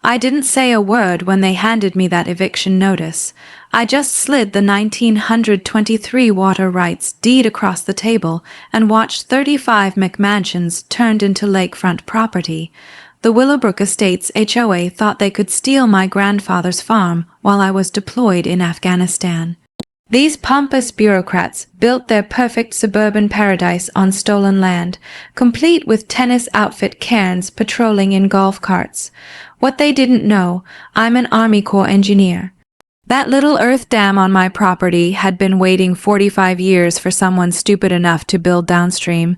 I didn't say a word when they handed me that eviction notice. I just slid the 1923 water rights deed across the table and watched 35 McMansions turned into lakefront property. The Willowbrook Estates HOA thought they could steal my grandfather's farm while I was deployed in Afghanistan. These pompous bureaucrats built their perfect suburban paradise on stolen land, complete with tennis outfit cairns patrolling in golf carts. What they didn't know, I'm an Army Corps engineer. That little earth dam on my property had been waiting 45 years for someone stupid enough to build downstream.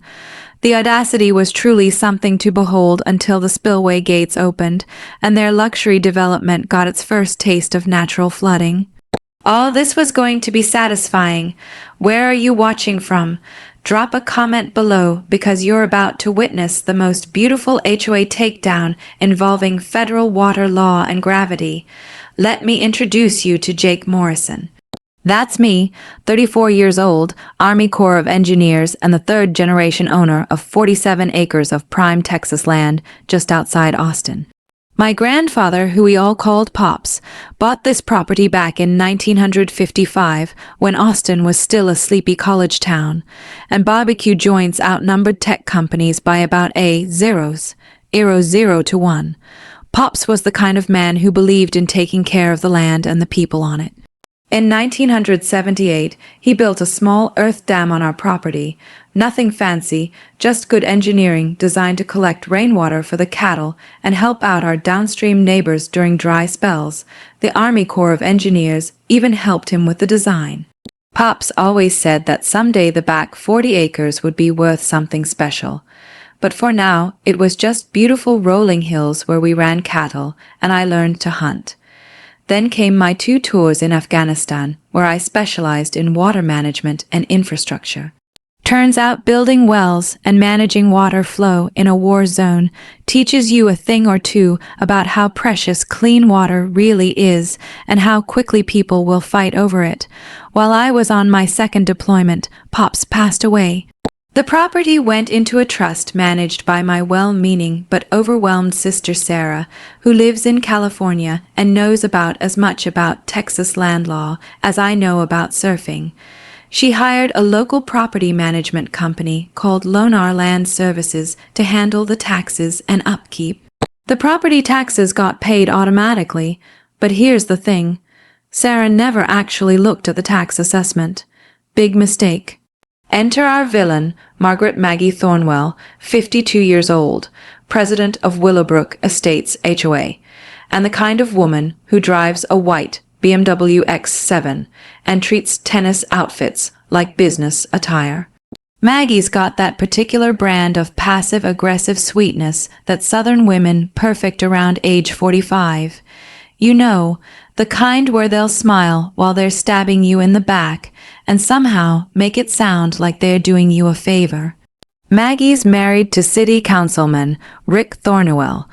The audacity was truly something to behold until the spillway gates opened, and their luxury development got its first taste of natural flooding. All this was going to be satisfying. Where are you watching from? Drop a comment below because you're about to witness the most beautiful HOA takedown involving federal water law and gravity. Let me introduce you to Jake Morrison. That's me, 34 years old, Army Corps of Engineers, and the third-generation owner of 47 acres of prime Texas land just outside Austin. My grandfather, who we all called Pops, bought this property back in 1955 when Austin was still a sleepy college town, and barbecue joints outnumbered tech companies by about 0 to 1. Pops was the kind of man who believed in taking care of the land and the people on it. In 1978, he built a small earth dam on our property. Nothing fancy, just good engineering designed to collect rainwater for the cattle and help out our downstream neighbors during dry spells. The Army Corps of Engineers even helped him with the design. Pops always said that someday the back 40 acres would be worth something special. But for now, it was just beautiful rolling hills where we ran cattle, and I learned to hunt. Then came my 2 tours in Afghanistan, where I specialized in water management and infrastructure. Turns out building wells and managing water flow in a war zone teaches you a thing or two about how precious clean water really is and how quickly people will fight over it. While I was on my second deployment, Pops passed away. The property went into a trust managed by my well-meaning but overwhelmed sister Sarah, who lives in California and knows about as much about Texas land law as I know about surfing. She hired a local property management company called Lonar Land Services to handle the taxes and upkeep. The property taxes got paid automatically, but here's the thing. Sarah never actually looked at the tax assessment. Big mistake. Enter our villain, Margaret Maggie Thornwell, 52 years old, president of Willowbrook Estates HOA, and the kind of woman who drives a white BMW X7 and treats tennis outfits like business attire. Maggie's got that particular brand of passive-aggressive sweetness that Southern women perfect around age 45. You know, the kind where they'll smile while they're stabbing you in the back and somehow make it sound like they're doing you a favor. Maggie's married to City Councilman Rick Thornwell,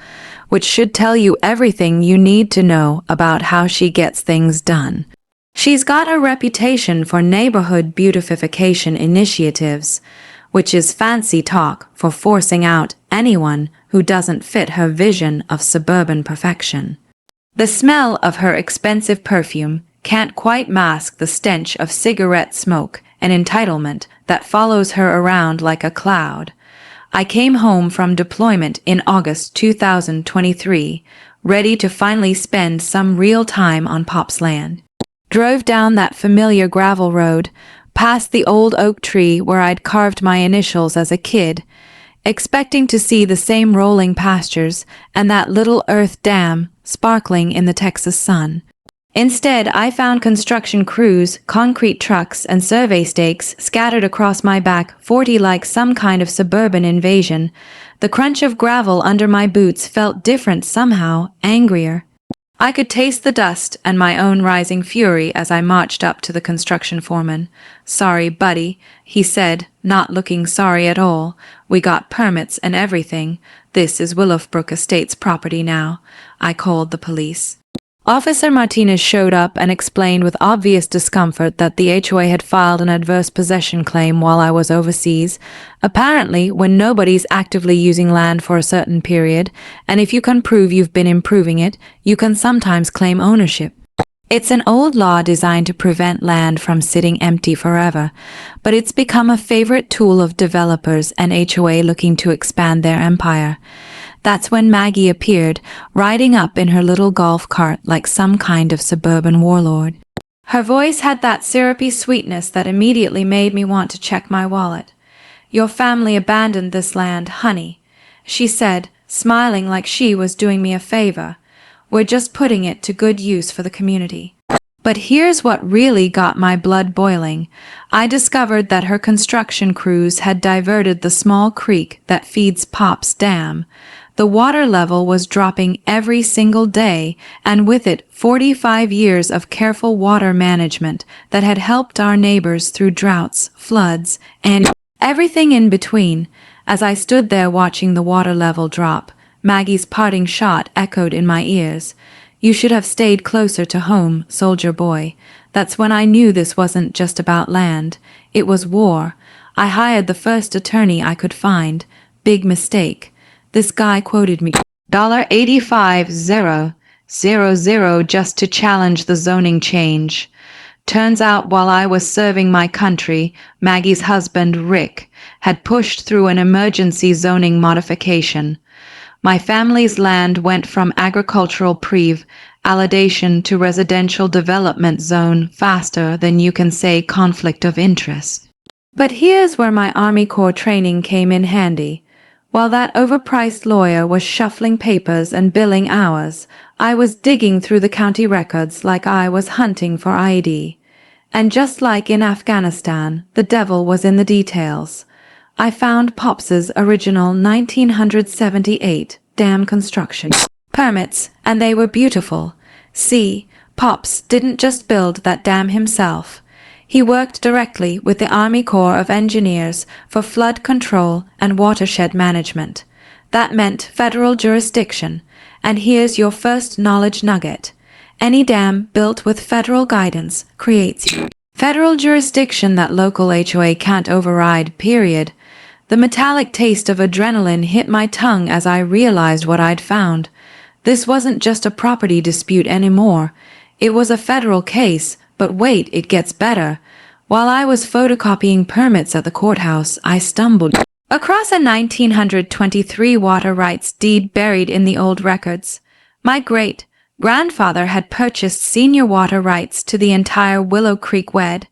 which should tell you everything you need to know about how she gets things done. She's got a reputation for neighborhood beautification initiatives, which is fancy talk for forcing out anyone who doesn't fit her vision of suburban perfection. The smell of her expensive perfume can't quite mask the stench of cigarette smoke and entitlement that follows her around like a cloud. I came home from deployment in August 2023, ready to finally spend some real time on Pop's land. Drove down that familiar gravel road, past the old oak tree where I'd carved my initials as a kid, expecting to see the same rolling pastures and that little earth dam sparkling in the Texas sun. Instead, I found construction crews, concrete trucks, and survey stakes scattered across my back 40 like some kind of suburban invasion. The crunch of gravel under my boots felt different somehow, angrier. I could taste the dust and my own rising fury as I marched up to the construction foreman. "Sorry, buddy," he said, not looking sorry at all. "We got permits and everything. This is Willowbrook Estates property now." I called the police. Officer Martinez showed up and explained with obvious discomfort that the HOA had filed an adverse possession claim while I was overseas. Apparently, when nobody's actively using land for a certain period, and if you can prove you've been improving it, you can sometimes claim ownership. It's an old law designed to prevent land from sitting empty forever, but it's become a favorite tool of developers and HOA looking to expand their empire. That's when Maggie appeared, riding up in her little golf cart like some kind of suburban warlord. Her voice had that syrupy sweetness that immediately made me want to check my wallet. "Your family abandoned this land, honey," she said, smiling like she was doing me a favor. "We're just putting it to good use for the community." But here's what really got my blood boiling. I discovered that her construction crews had diverted the small creek that feeds Pop's Dam. The water level was dropping every single day, and with it 45 years of careful water management that had helped our neighbors through droughts, floods, and everything in between. As I stood there watching the water level drop, Maggie's parting shot echoed in my ears. "You should have stayed closer to home, soldier boy." That's when I knew this wasn't just about land. It was war. I hired the first attorney I could find. Big mistake. This guy quoted me $85,000 just to challenge the zoning change. Turns out while I was serving my country, Maggie's husband, Rick, had pushed through an emergency zoning modification. My family's land went from agricultural allocation to residential development zone faster than you can say conflict of interest. But here's where my Army Corps training came in handy. While that overpriced lawyer was shuffling papers and billing hours, I was digging through the county records like I was hunting for ID. And just like in Afghanistan, the devil was in the details. I found Pops's original 1978 dam construction permits, and they were beautiful. See, Pops didn't just build that dam himself. He worked directly with the Army Corps of Engineers for flood control and watershed management. That meant federal jurisdiction, and here's your first knowledge nugget. Any dam built with federal guidance creates federal jurisdiction that local HOA can't override, period. The metallic taste of adrenaline hit my tongue as I realized what I'd found. This wasn't just a property dispute anymore. It was a federal case. But wait, it gets better. While I was photocopying permits at the courthouse, I stumbled across a 1923 water rights deed buried in the old records. My great-grandfather had purchased senior water rights to the entire Willow Creek WED.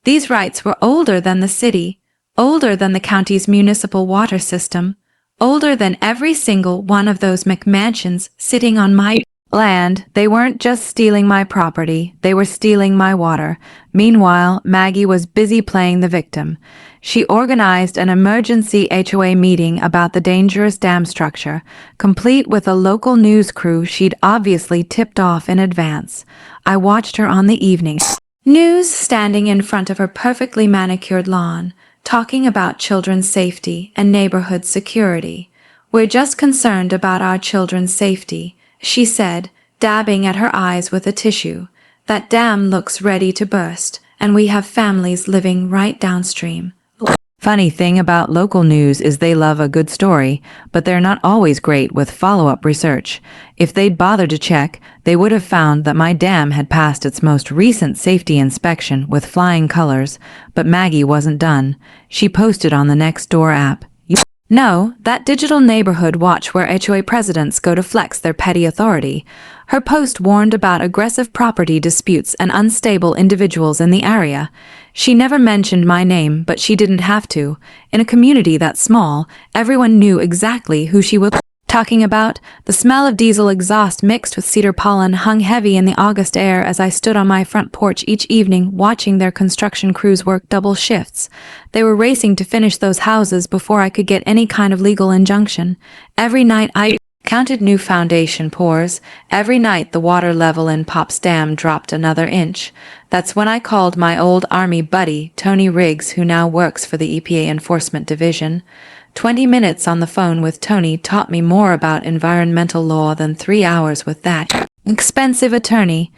These rights were older than the city, older than the county's municipal water system, older than every single one of those McMansions sitting on my land. They weren't just stealing my property, they were stealing my water. Meanwhile, Maggie was busy playing the victim. She organized an emergency HOA meeting about the dangerous dam structure, complete with a local news crew she'd obviously tipped off in advance. I watched her on the evening news standing in front of her perfectly manicured lawn, talking about children's safety and neighborhood security. "We're just concerned about our children's safety," she said, dabbing at her eyes with a tissue. "That dam looks ready to burst, and we have families living right downstream." Funny thing about local news is they love a good story, but they're not always great with follow-up research. If they'd bothered to check, they would have found that my dam had passed its most recent safety inspection with flying colors, but Maggie wasn't done. She posted on the Nextdoor app, "No, that digital neighborhood watch where HOA presidents go to flex their petty authority." Her post warned about aggressive property disputes and unstable individuals in the area. She never mentioned my name, but she didn't have to. In a community that small, everyone knew exactly who she was talking about. The smell of diesel exhaust mixed with cedar pollen hung heavy in the August air as I stood on my front porch each evening watching their construction crews work double shifts. They were racing to finish those houses before I could get any kind of legal injunction. Every night I counted new foundation pours. Every night the water level in Pop's Dam dropped another inch. That's when I called my old Army buddy, Tony Riggs, who now works for the EPA Enforcement Division. 20 minutes on the phone with Tony taught me more about environmental law than 3 hours with that expensive attorney.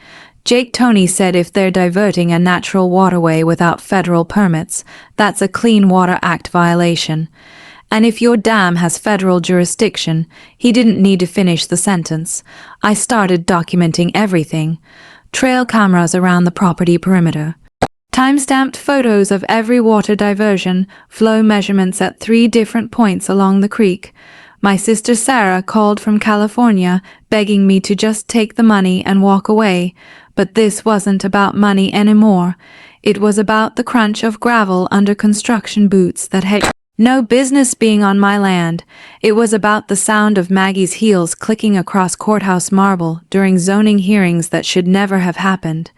Jake Toney said if they're diverting a natural waterway without federal permits, that's a Clean Water Act violation. And if your dam has federal jurisdiction, he didn't need to finish the sentence. I started documenting everything. Trail cameras around the property perimeter. Time-stamped photos of every water diversion, flow measurements at 3 different points along the creek. My sister Sarah called from California, begging me to just take the money and walk away. But this wasn't about money anymore. It was about the crunch of gravel under construction boots that had no business being on my land. It was about the sound of Maggie's heels clicking across courthouse marble during zoning hearings that should never have happened.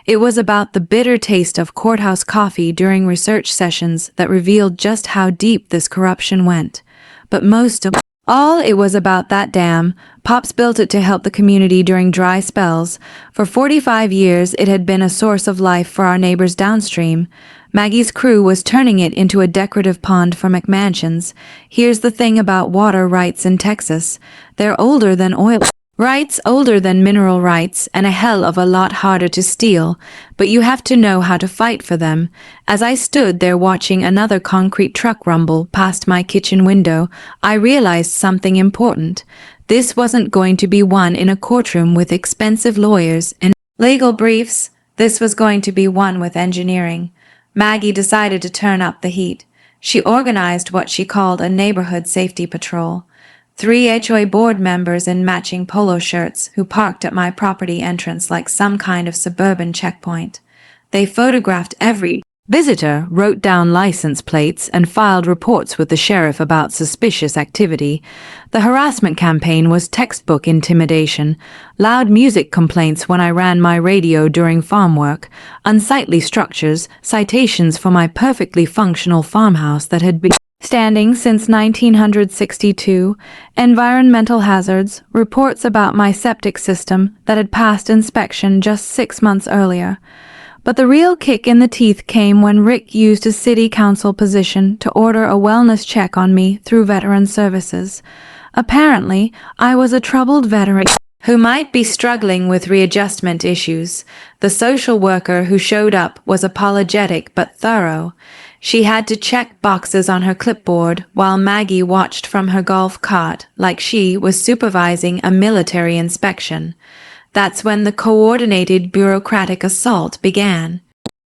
It was about the bitter taste of courthouse coffee during research sessions that revealed just how deep this corruption went. But most of all, it was about that dam. Pops built it to help the community during dry spells. For 45 years, it had been a source of life for our neighbors downstream. Maggie's crew was turning it into a decorative pond for McMansions. Here's the thing about water rights in Texas. They're older than oil rights, older than mineral rights, and a hell of a lot harder to steal, but you have to know how to fight for them. As I stood there watching another concrete truck rumble past my kitchen window, I realized something important. This wasn't going to be won in a courtroom with expensive lawyers and legal briefs. This was going to be won with engineering. Maggie decided to turn up the heat. She organized what she called a neighborhood safety patrol. 3 HOA board members in matching polo shirts who parked at my property entrance like some kind of suburban checkpoint. They photographed every visitor, wrote down license plates, and filed reports with the sheriff about suspicious activity. The harassment campaign was textbook intimidation, loud music complaints when I ran my radio during farm work, unsightly structures, citations for my perfectly functional farmhouse that had been standing since 1962, environmental hazards, reports about my septic system that had passed inspection just 6 months earlier. But the real kick in the teeth came when Rick used his city council position to order a wellness check on me through Veteran Services. Apparently, I was a troubled veteran who might be struggling with readjustment issues. The social worker who showed up was apologetic but thorough. She had to check boxes on her clipboard while Maggie watched from her golf cart like she was supervising a military inspection. That's when the coordinated bureaucratic assault began.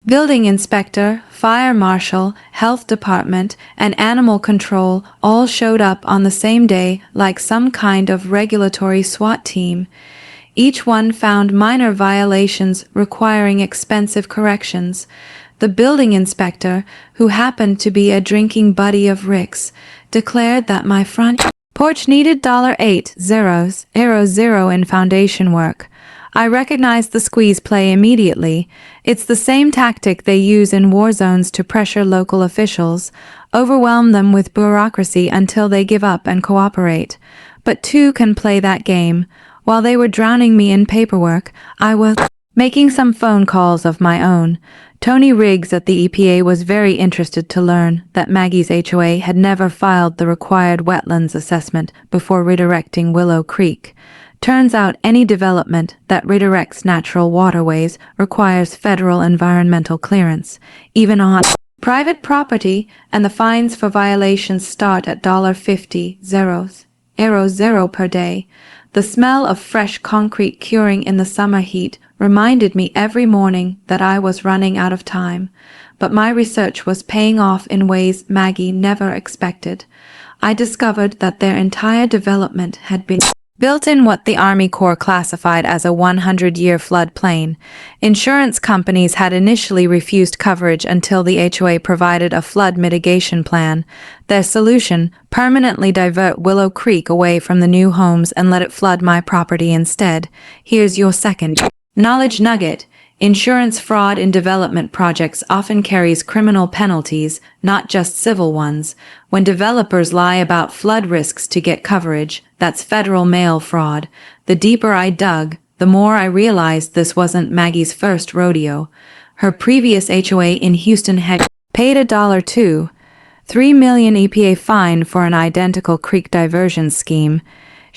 Building inspector, fire marshal, health department, and animal control all showed up on the same day like some kind of regulatory SWAT team. Each one found minor violations requiring expensive corrections. The building inspector, who happened to be a drinking buddy of Rick's, declared that my front porch needed $8,000 in foundation work. I recognized the squeeze play immediately. It's the same tactic they use in war zones to pressure local officials, overwhelm them with bureaucracy until they give up and cooperate. But 2 can play that game. While they were drowning me in paperwork, I was making some phone calls of my own. Tony Riggs at the EPA was very interested to learn that Maggie's HOA had never filed the required wetlands assessment before redirecting Willow Creek. Turns out any development that redirects natural waterways requires federal environmental clearance, even on private property, and the fines for violations start at $50 per day. The smell of fresh concrete curing in the summer heat reminded me every morning that I was running out of time, but my research was paying off in ways Maggie never expected. I discovered that their entire development had been built in what the Army Corps classified as a 100-year floodplain. Insurance companies had initially refused coverage until the HOA provided a flood mitigation plan. Their solution, permanently divert Willow Creek away from the new homes and let it flood my property instead. Here's your second knowledge nugget. Insurance fraud in development projects often carries criminal penalties, not just civil ones. When developers lie about flood risks to get coverage, that's federal mail fraud. The deeper I dug, the more I realized this wasn't Maggie's first rodeo. Her previous HOA in Houston had paid $2.3 million EPA fine for an identical creek diversion scheme.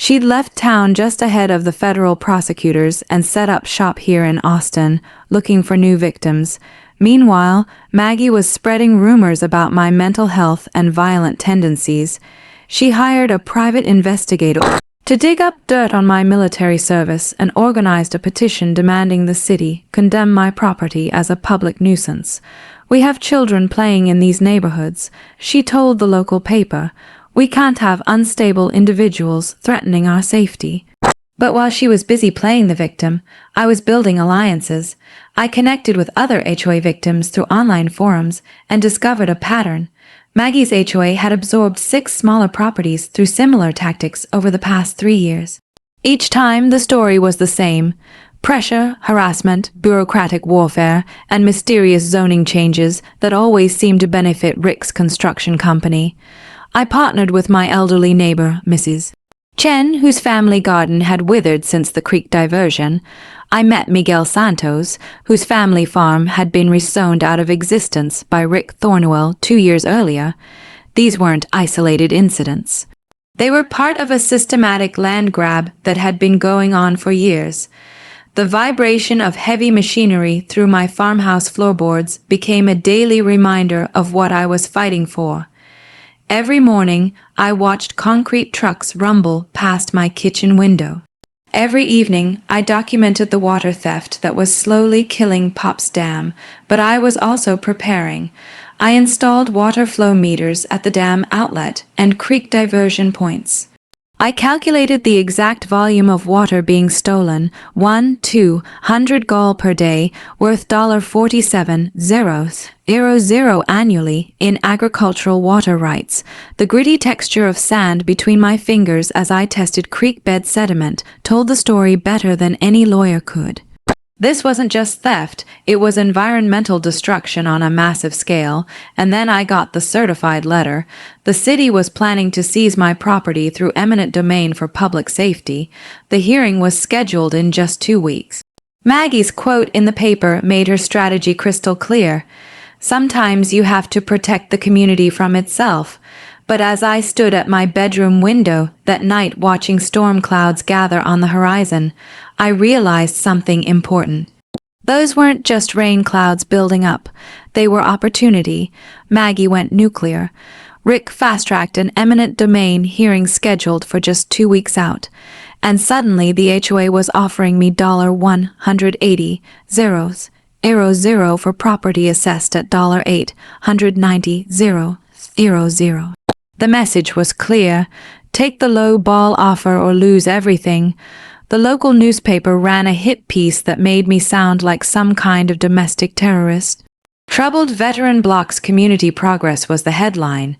She'd left town just ahead of the federal prosecutors and set up shop here in Austin, looking for new victims. Meanwhile, Maggie was spreading rumors about my mental health and violent tendencies. She hired a private investigator to dig up dirt on my military service and organized a petition demanding the city condemn my property as a public nuisance. "We have children playing in these neighborhoods," she told the local paper. "We can't have unstable individuals threatening our safety." But while she was busy playing the victim, I was building alliances. I connected with other HOA victims through online forums and discovered a pattern. Maggie's HOA had absorbed 6 smaller properties through similar tactics over the past 3 years. Each time, the story was the same: pressure, harassment, bureaucratic warfare, and mysterious zoning changes that always seemed to benefit Rick's construction company. I partnered with my elderly neighbor, Mrs. Chen, whose family garden had withered since the creek diversion. I met Miguel Santos, whose family farm had been rezoned out of existence by Rick Thornwell 2 years earlier. These weren't isolated incidents. They were part of a systematic land grab that had been going on for years. The vibration of heavy machinery through my farmhouse floorboards became a daily reminder of what I was fighting for. Every morning, I watched concrete trucks rumble past my kitchen window. Every evening, I documented the water theft that was slowly killing Pop's Dam, but I was also preparing. I installed water flow meters at the dam outlet and creek diversion points. I calculated the exact volume of water being stolen, 1,200 gall per day, worth $47,000 annually in agricultural water rights. The gritty texture of sand between my fingers as I tested creek bed sediment told the story better than any lawyer could. This wasn't just theft, it was environmental destruction on a massive scale, and then I got the certified letter. The city was planning to seize my property through eminent domain for public safety. The hearing was scheduled in just 2 weeks. Maggie's quote in the paper made her strategy crystal clear. "Sometimes you have to protect the community from itself." But as I stood at my bedroom window that night watching storm clouds gather on the horizon, I realized something important. Those weren't just rain clouds building up. They were opportunity. Maggie went nuclear. Rick fast-tracked an eminent domain hearing scheduled for just 2 weeks out. And suddenly the HOA was offering me $180,000 for property assessed at $890,000. The message was clear: take the low ball offer or lose everything. The local newspaper ran a hit piece that made me sound like some kind of domestic terrorist. "Troubled Veteran Blocks Community Progress" was the headline,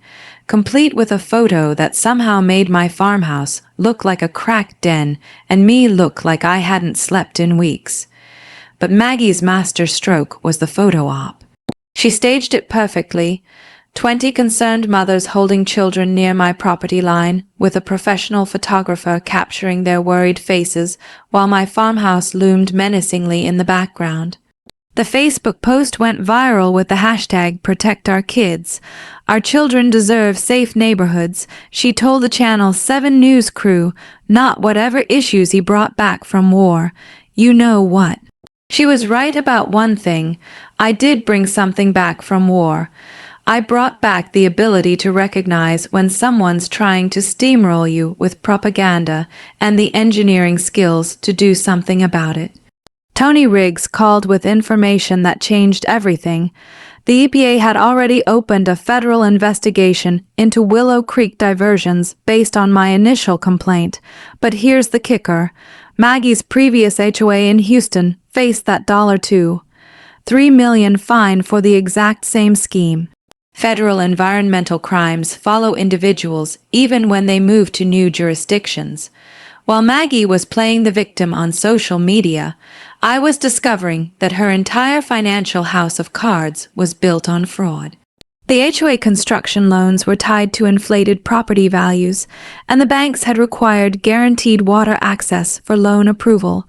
complete with a photo that somehow made my farmhouse look like a crack den and me look like I hadn't slept in weeks. But Maggie's master stroke was the photo op. She staged it perfectly. 20 concerned mothers holding children near my property line, with a professional photographer capturing their worried faces while my farmhouse loomed menacingly in the background. The Facebook post went viral with the hashtag #ProtectOurKids. "Our children deserve safe neighborhoods," she told the Channel 7 news crew, not whatever issues he brought back from war. You know what? She was right about one thing. I did bring something back from war. I brought back the ability to recognize when someone's trying to steamroll you with propaganda and the engineering skills to do something about it. Tony Riggs called with information that changed everything. The EPA had already opened a federal investigation into Willow Creek diversions based on my initial complaint. But here's the kicker. Maggie's previous HOA in Houston faced that $3 million fine for the exact same scheme. Federal environmental crimes follow individuals even when they move to new jurisdictions. While Maggie was playing the victim on social media, I was discovering that her entire financial house of cards was built on fraud. The HOA construction loans were tied to inflated property values, and the banks had required guaranteed water access for loan approval.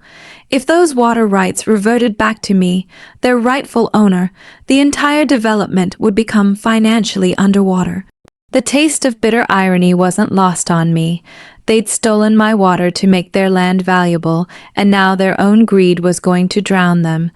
If those water rights reverted back to me, their rightful owner, the entire development would become financially underwater. The taste of bitter irony wasn't lost on me. They'd stolen my water to make their land valuable, and now their own greed was going to drown them.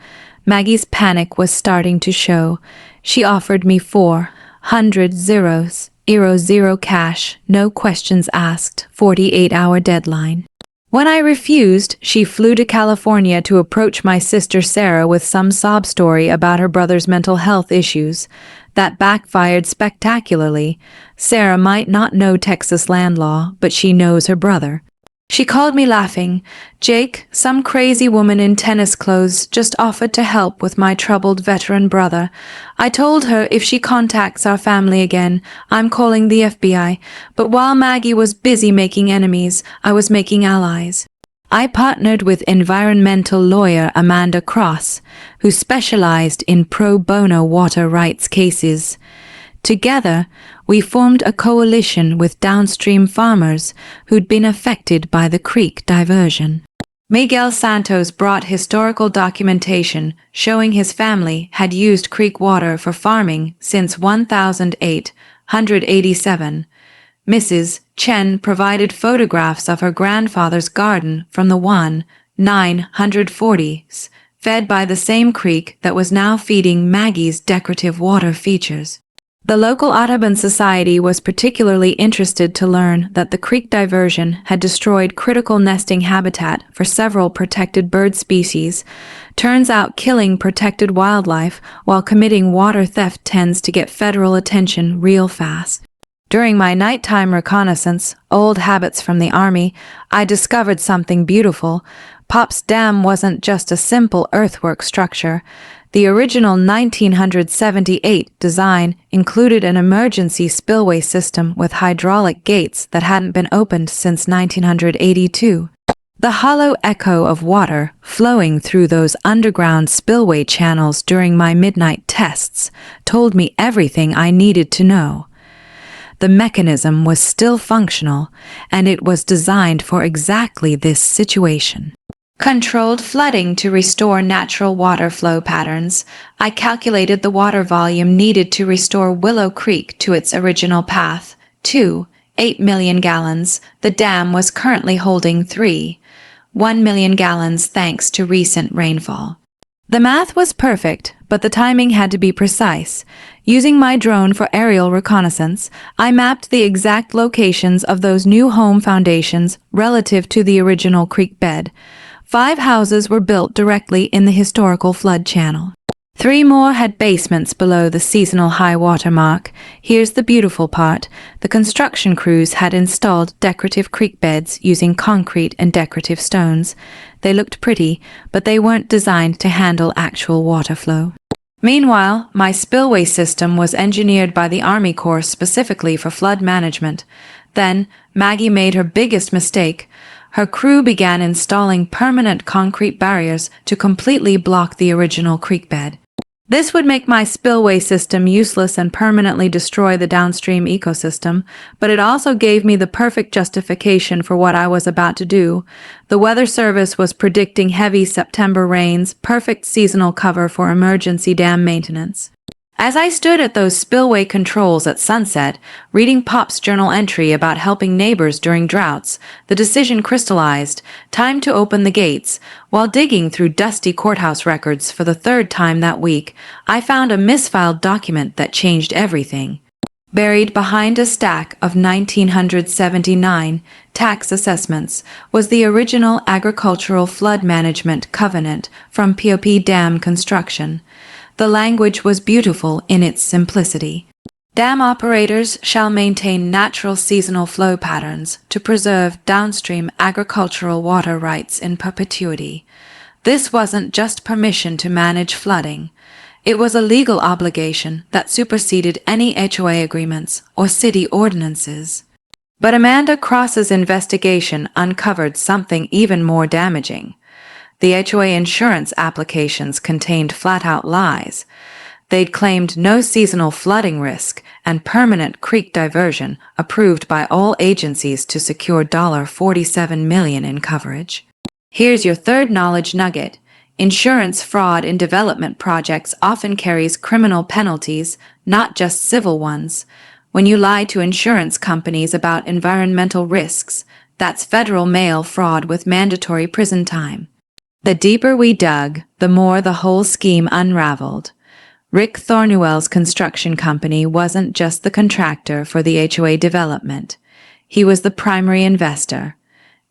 Maggie's panic was starting to show. She offered me 400 zeros, zero cash, no questions asked, 48-hour deadline. When I refused, she flew to California to approach my sister Sarah with some sob story about her brother's mental health issues. That backfired spectacularly. Sarah might not know Texas land law, but she knows her brother. She called me laughing. Jake, some crazy woman in tennis clothes, just offered to help with my troubled veteran brother. I told her if she contacts our family again, I'm calling the FBI. But while Maggie was busy making enemies, I was making allies. I partnered with environmental lawyer Amanda Cross, who specialized in pro bono water rights cases. Together, we formed a coalition with downstream farmers who'd been affected by the creek diversion. Miguel Santos brought historical documentation showing his family had used creek water for farming since 1887. Mrs. Chen provided photographs of her grandfather's garden from the 1940s, fed by the same creek that was now feeding Maggie's decorative water features. The local Audubon Society was particularly interested to learn that the creek diversion had destroyed critical nesting habitat for several protected bird species. Turns out killing protected wildlife while committing water theft tends to get federal attention real fast. During my nighttime reconnaissance, old habits from the Army, I discovered something beautiful. Pop's Dam wasn't just a simple earthwork structure. The original 1978 design included an emergency spillway system with hydraulic gates that hadn't been opened since 1982. The hollow echo of water flowing through those underground spillway channels during my midnight tests told me everything I needed to know. The mechanism was still functional, and it was designed for exactly this situation. Controlled flooding to restore natural water flow patterns. I calculated the water volume needed to restore Willow Creek to its original path, 8 million gallons. The dam was currently holding 1 million gallons thanks to recent rainfall. The math was perfect, but the timing had to be precise. Using my drone for aerial reconnaissance, I mapped the exact locations of those new home foundations relative to the original creek bed. 5 houses were built directly in the historical flood channel. 3 more had basements below the seasonal high water mark. Here's the beautiful part. The construction crews had installed decorative creek beds using concrete and decorative stones. They looked pretty, but they weren't designed to handle actual water flow. Meanwhile, my spillway system was engineered by the Army Corps specifically for flood management. Then, Maggie made her biggest mistake. Her crew began installing permanent concrete barriers to completely block the original creek bed. This would make my spillway system useless and permanently destroy the downstream ecosystem, but it also gave me the perfect justification for what I was about to do. The Weather Service was predicting heavy September rains, perfect seasonal cover for emergency dam maintenance. As I stood at those spillway controls at sunset, reading Pop's journal entry about helping neighbors during droughts, the decision crystallized: time to open the gates. While digging through dusty courthouse records for the 3rd time that week, I found a misfiled document that changed everything. Buried behind a stack of 1979 tax assessments was the original Agricultural Flood Management Covenant from POP Dam construction. The language was beautiful in its simplicity. Dam operators shall maintain natural seasonal flow patterns to preserve downstream agricultural water rights in perpetuity. This wasn't just permission to manage flooding. It was a legal obligation that superseded any HOA agreements or city ordinances. But Amanda Cross's investigation uncovered something even more damaging. The HOA insurance applications contained flat-out lies. They'd claimed no seasonal flooding risk and permanent creek diversion approved by all agencies to secure $47 million in coverage. Here's your 3rd knowledge nugget. Insurance fraud in development projects often carries criminal penalties, not just civil ones. When you lie to insurance companies about environmental risks, That's federal mail fraud with mandatory prison time. The deeper we dug, the more the whole scheme unraveled. Rick Thornwell's construction company wasn't just the contractor for the HOA development. He was the primary investor.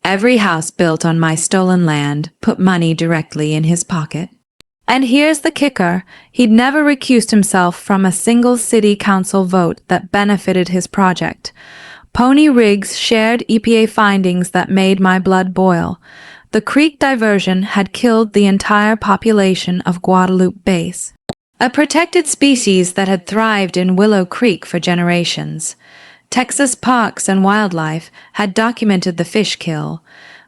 Every house built on my stolen land put money directly in his pocket. And here's the kicker. He'd never recused himself from a single city council vote that benefited his project. Pony Riggs shared EPA findings that made my blood boil. The creek diversion had killed the entire population of Guadalupe Base, a protected species that had thrived in Willow Creek for generations. Texas Parks and Wildlife had documented the fish kill,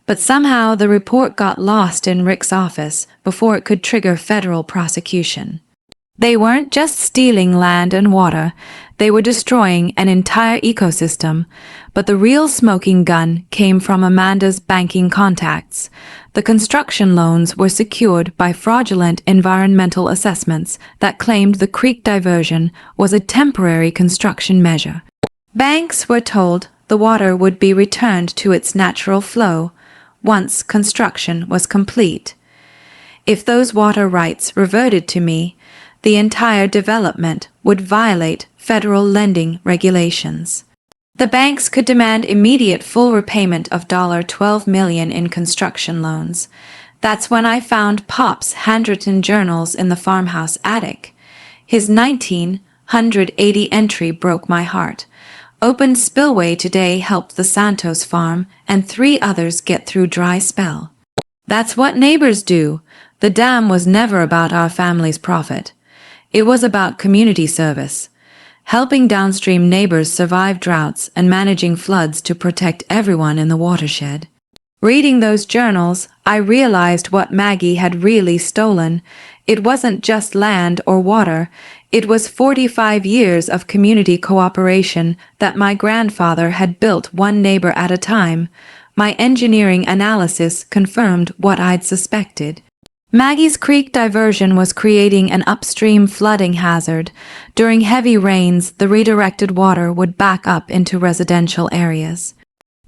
but somehow the report got lost in Rick's office before it could trigger federal prosecution. They weren't just stealing land and water, they were destroying an entire ecosystem, but the real smoking gun came from Amanda's banking contacts. The construction loans were secured by fraudulent environmental assessments that claimed the creek diversion was a temporary construction measure. Banks were told the water would be returned to its natural flow once construction was complete. If those water rights reverted to me, the entire development would violate federal lending regulations. The banks could demand immediate full repayment of $12 million in construction loans. That's when I found Pop's handwritten journals in the farmhouse attic. His 1980 entry broke my heart. Opened spillway today helped the Santos farm and 3 others get through dry spell. That's what neighbors do. The dam was never about our family's profit. It was about community service, helping downstream neighbors survive droughts and managing floods to protect everyone in the watershed. Reading those journals, I realized what Maggie had really stolen. It wasn't just land or water. It was 45 years of community cooperation that my grandfather had built one neighbor at a time. My engineering analysis confirmed what I'd suspected. Maggie's creek diversion was creating an upstream flooding hazard. During heavy rains, the redirected water would back up into residential areas.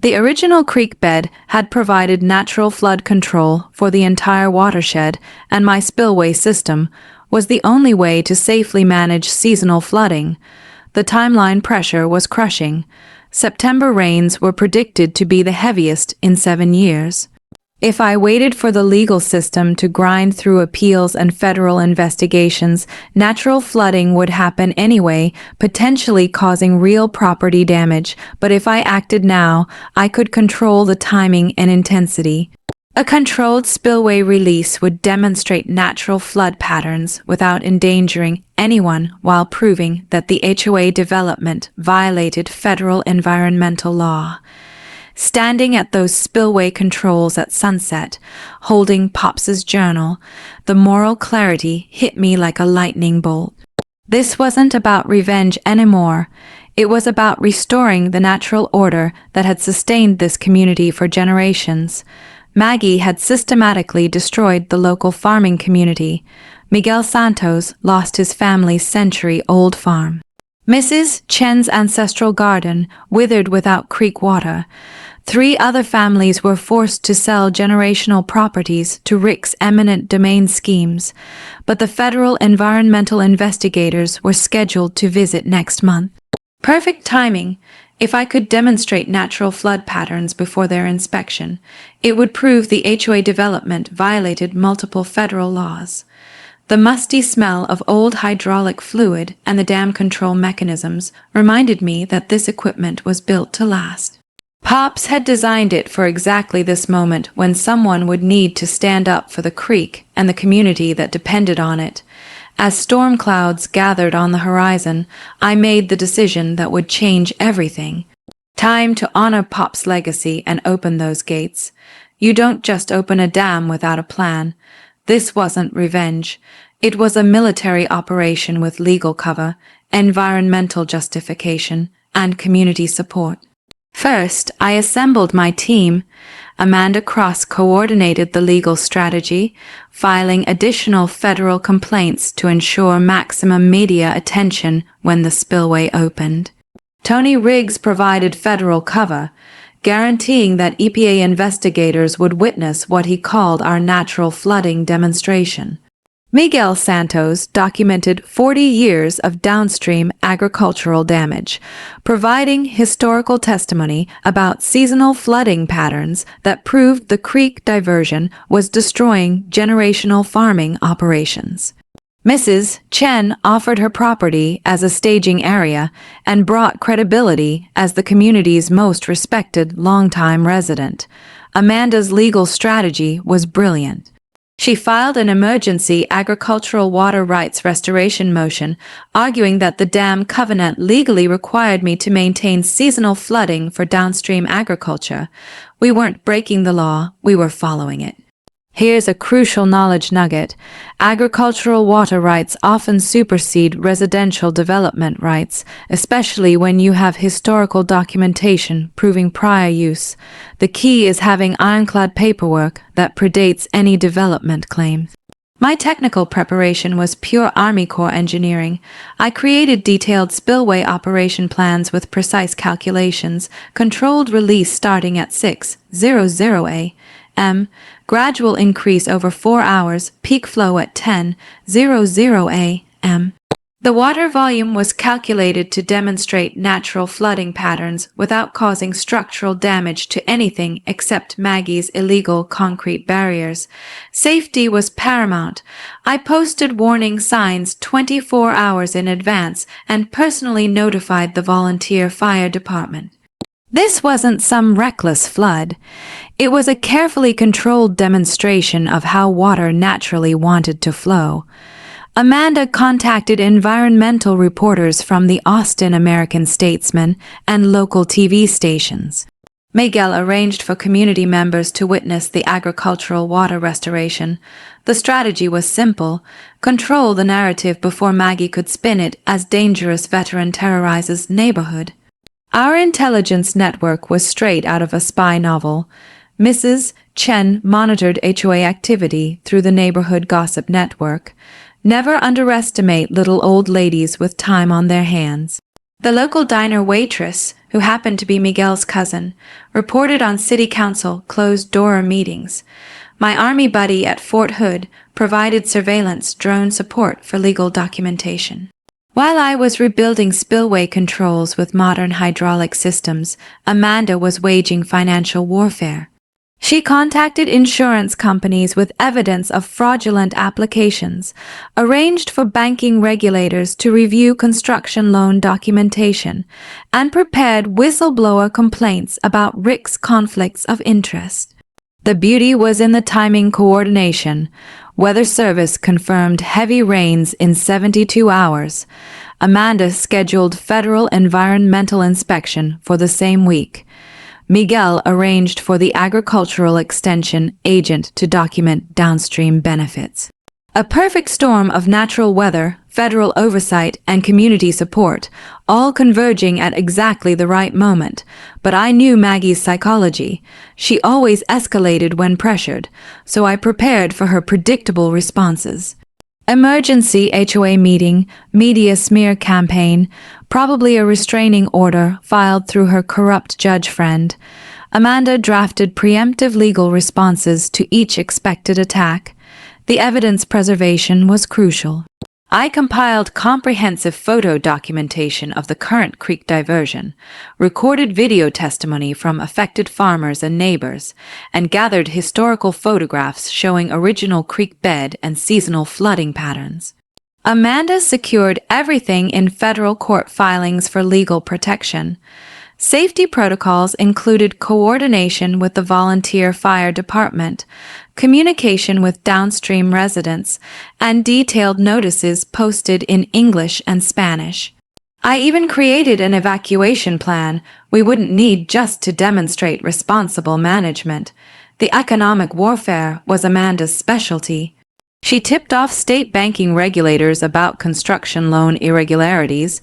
The original creek bed had provided natural flood control for the entire watershed, and my spillway system was the only way to safely manage seasonal flooding. The timeline pressure was crushing. September rains were predicted to be the heaviest in 7 years. If I waited for the legal system to grind through appeals and federal investigations, natural flooding would happen anyway, potentially causing real property damage. But if I acted now, I could control the timing and intensity. A controlled spillway release would demonstrate natural flood patterns without endangering anyone while proving that the HOA development violated federal environmental law. Standing at those spillway controls at sunset, holding Pops's journal, the moral clarity hit me like a lightning bolt. This wasn't about revenge anymore. It was about restoring the natural order that had sustained this community for generations. Maggie had systematically destroyed the local farming community. Miguel Santos lost his family's century-old farm. Mrs. Chen's ancestral garden withered without creek water. 3 other families were forced to sell generational properties to Rick's eminent domain schemes, but the federal environmental investigators were scheduled to visit next month. Perfect timing. If I could demonstrate natural flood patterns before their inspection, it would prove the HOA development violated multiple federal laws. The musty smell of old hydraulic fluid and the dam control mechanisms reminded me that this equipment was built to last. Pops had designed it for exactly this moment when someone would need to stand up for the creek and the community that depended on it. As storm clouds gathered on the horizon, I made the decision that would change everything. Time to honor Pop's legacy and open those gates. You don't just open a dam without a plan. This wasn't revenge. It was a military operation with legal cover, environmental justification, and community support. First, I assembled my team. Amanda Cross coordinated the legal strategy, filing additional federal complaints to ensure maximum media attention when the spillway opened. Tony Riggs provided federal cover, guaranteeing that EPA investigators would witness what he called our natural flooding demonstration. Miguel Santos documented 40 years of downstream agricultural damage, providing historical testimony about seasonal flooding patterns that proved the creek diversion was destroying generational farming operations. Mrs. Chen offered her property as a staging area and brought credibility as the community's most respected longtime resident. Amanda's legal strategy was brilliant. She filed an emergency agricultural water rights restoration motion, arguing that the dam covenant legally required me to maintain seasonal flooding for downstream agriculture. We weren't breaking the law, we were following it. Here's a crucial knowledge nugget. Agricultural water rights often supersede residential development rights, especially when you have historical documentation proving prior use. The key is having ironclad paperwork that predates any development claims. My technical preparation was pure Army Corps engineering. I created detailed spillway operation plans with precise calculations, controlled release starting at 6:00 a.m., gradual increase over 4 hours, peak flow at 10:00 a.m. The water volume was calculated to demonstrate natural flooding patterns without causing structural damage to anything except Maggie's illegal concrete barriers. Safety was paramount. I posted warning signs 24 hours in advance and personally notified the volunteer fire department. This wasn't some reckless flood. It was a carefully controlled demonstration of how water naturally wanted to flow. Amanda contacted environmental reporters from the Austin American-Statesman and local TV stations. Miguel arranged for community members to witness the agricultural water restoration. The strategy was simple: control the narrative before Maggie could spin it as dangerous veteran terrorizes neighborhood. Our intelligence network was straight out of a spy novel. Mrs. Chen monitored HOA activity through the neighborhood gossip network. Never underestimate little old ladies with time on their hands. The local diner waitress, who happened to be Miguel's cousin, reported on city council closed-door meetings. My army buddy at Fort Hood provided surveillance drone support for legal documentation. While I was rebuilding spillway controls with modern hydraulic systems, Amanda was waging financial warfare. She contacted insurance companies with evidence of fraudulent applications, arranged for banking regulators to review construction loan documentation, and prepared whistleblower complaints about Rick's conflicts of interest. The beauty was in the timing coordination. Weather Service confirmed heavy rains in 72 hours. Amanda scheduled federal environmental inspection for the same week. Miguel arranged for the agricultural extension agent to document downstream benefits. A perfect storm of natural weather, federal oversight, and community support, all converging at exactly the right moment. But I knew Maggie's psychology. She always escalated when pressured, so I prepared for her predictable responses. Emergency HOA meeting, media smear campaign, probably a restraining order filed through her corrupt judge friend. Amanda drafted preemptive legal responses to each expected attack. The evidence preservation was crucial. I compiled comprehensive photo documentation of the current creek diversion, recorded video testimony from affected farmers and neighbors, and gathered historical photographs showing original creek bed and seasonal flooding patterns. Amanda secured everything in federal court filings for legal protection. Safety protocols included coordination with the volunteer fire department, communication with downstream residents, and detailed notices posted in English and Spanish. I even created an evacuation plan we wouldn't need just to demonstrate responsible management. The economic warfare was Amanda's specialty. She tipped off state banking regulators about construction loan irregularities,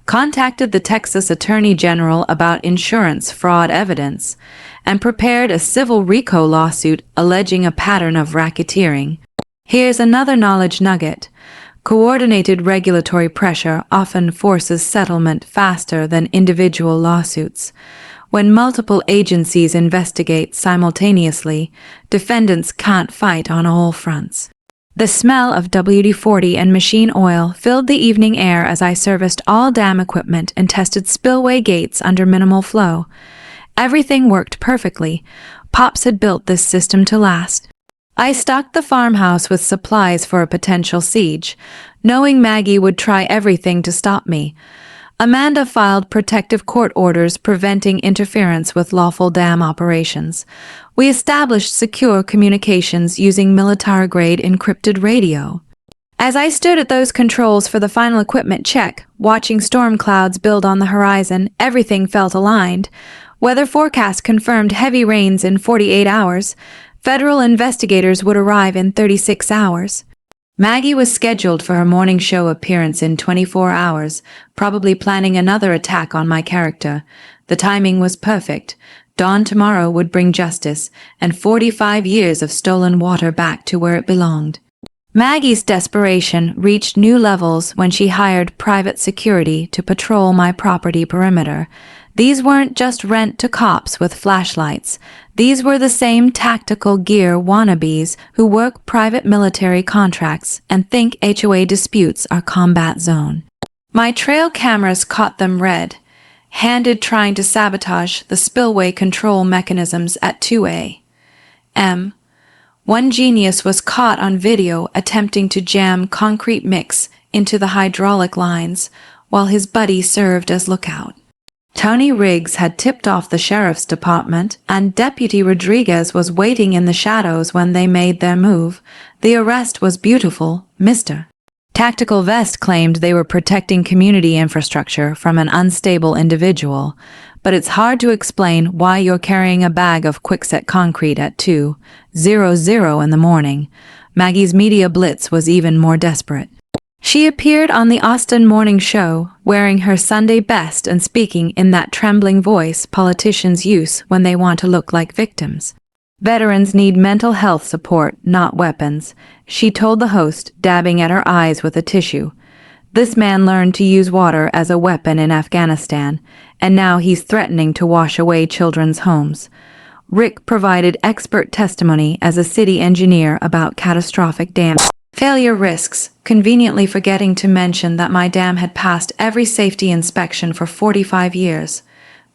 contacted the Texas Attorney General about insurance fraud evidence, and prepared a civil RICO lawsuit alleging a pattern of racketeering. Here's another knowledge nugget. Coordinated regulatory pressure often forces settlement faster than individual lawsuits. When multiple agencies investigate simultaneously, defendants can't fight on all fronts. The smell of WD-40 and machine oil filled the evening air as I serviced all dam equipment and tested spillway gates under minimal flow. Everything worked perfectly. Pops had built this system to last. I stocked the farmhouse with supplies for a potential siege, knowing Maggie would try everything to stop me. Amanda filed protective court orders preventing interference with lawful dam operations. We established secure communications using military-grade encrypted radio. As I stood at those controls for the final equipment check, watching storm clouds build on the horizon, everything felt aligned. Weather forecast confirmed heavy rains in 48 hours. Federal investigators would arrive in 36 hours. Maggie was scheduled for her morning show appearance in 24 hours, probably planning another attack on my character. The timing was perfect. Dawn tomorrow would bring justice, and 45 years of stolen water back to where it belonged. Maggie's desperation reached new levels when she hired private security to patrol my property perimeter. These weren't just rent-to-cops with flashlights. These were the same tactical gear wannabes who work private military contracts and think HOA disputes are combat zone. My trail cameras caught them red-handed trying to sabotage the spillway control mechanisms at 2A. One genius was caught on video attempting to jam concrete mix into the hydraulic lines while his buddy served as lookout. Tony Riggs had tipped off the sheriff's department, and Deputy Rodriguez was waiting in the shadows when they made their move. The arrest was beautiful, Mr. Tactical Vest claimed they were protecting community infrastructure from an unstable individual, but it's hard to explain why you're carrying a bag of quickset concrete at 2:00 in the morning. Maggie's media blitz was even more desperate. She appeared on the Austin Morning Show, wearing her Sunday best and speaking in that trembling voice politicians use when they want to look like victims. Veterans need mental health support, not weapons, she told the host, dabbing at her eyes with a tissue. This man learned to use water as a weapon in Afghanistan, and now he's threatening to wash away children's homes. Rick provided expert testimony as a city engineer about catastrophic dam failure risks, conveniently forgetting to mention that my dam had passed every safety inspection for 45 years.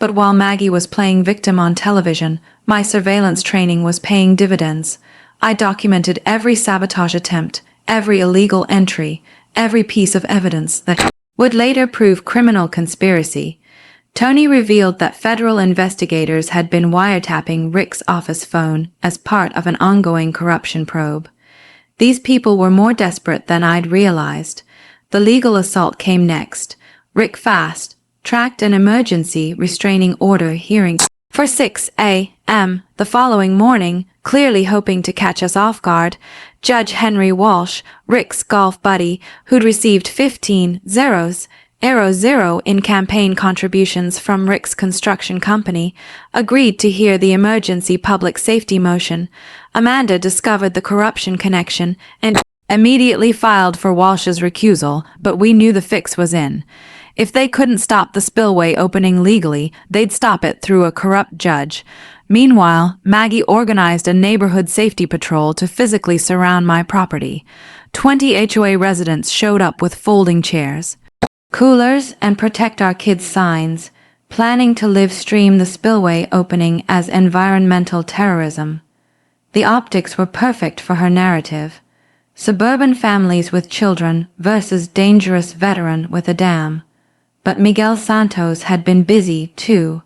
But while Maggie was playing victim on television, my surveillance training was paying dividends. I documented every sabotage attempt, every illegal entry, every piece of evidence that would later prove criminal conspiracy. Tony revealed that federal investigators had been wiretapping Rick's office phone as part of an ongoing corruption probe. These people were more desperate than I'd realized. The legal assault came next. Rick fast-tracked an emergency restraining order hearing for 6 a.m. the following morning, clearly hoping to catch us off guard. Judge Henry Walsh, Rick's golf buddy, who'd received 15 zeros, zero in campaign contributions from Rick's construction company, agreed to hear the emergency public safety motion. Amanda discovered the corruption connection and immediately filed for Walsh's recusal, but we knew the fix was in. If they couldn't stop the spillway opening legally, they'd stop it through a corrupt judge. Meanwhile, Maggie organized a neighborhood safety patrol to physically surround my property. 20 HOA residents showed up with folding chairs, coolers, and protect our kids signs, planning to live stream the spillway opening as environmental terrorism. The optics were perfect for her narrative. Suburban families with children versus dangerous veteran with a dam. But Miguel Santos had been busy, too.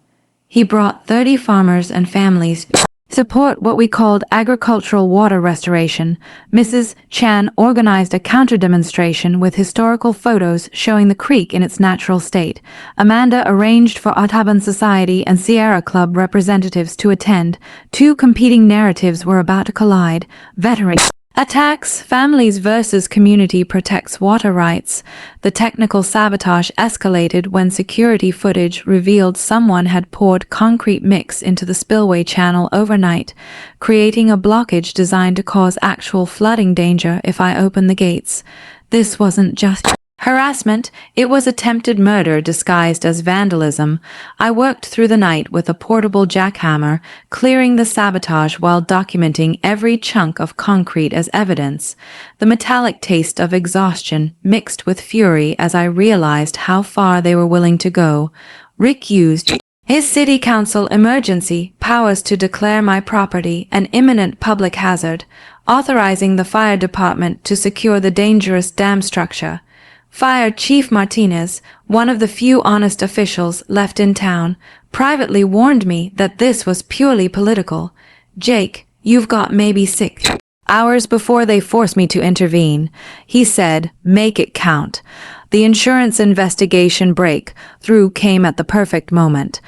He brought 30 farmers and families to support what we called agricultural water restoration. Mrs. Chan organized a counter-demonstration with historical photos showing the creek in its natural state. Amanda arranged for Audubon Society and Sierra Club representatives to attend. Two competing narratives were about to collide. Veteran attacks, families versus community protects water rights. The technical sabotage escalated when security footage revealed someone had poured concrete mix into the spillway channel overnight, creating a blockage designed to cause actual flooding danger if I opened the gates. This wasn't just Harassment, it was attempted murder disguised as vandalism. I worked through the night with a portable jackhammer, clearing the sabotage while documenting every chunk of concrete as evidence. The metallic taste of exhaustion mixed with fury as I realized how far they were willing to go. Rick used his city council emergency powers to declare my property an imminent public hazard, authorizing the fire department to secure the dangerous dam structure. Fire Chief Martinez, one of the few honest officials left in town, privately warned me that this was purely political. Jake, you've got maybe 6 hours before they force me to intervene. He said, make it count. The insurance investigation breakthrough came at the perfect moment.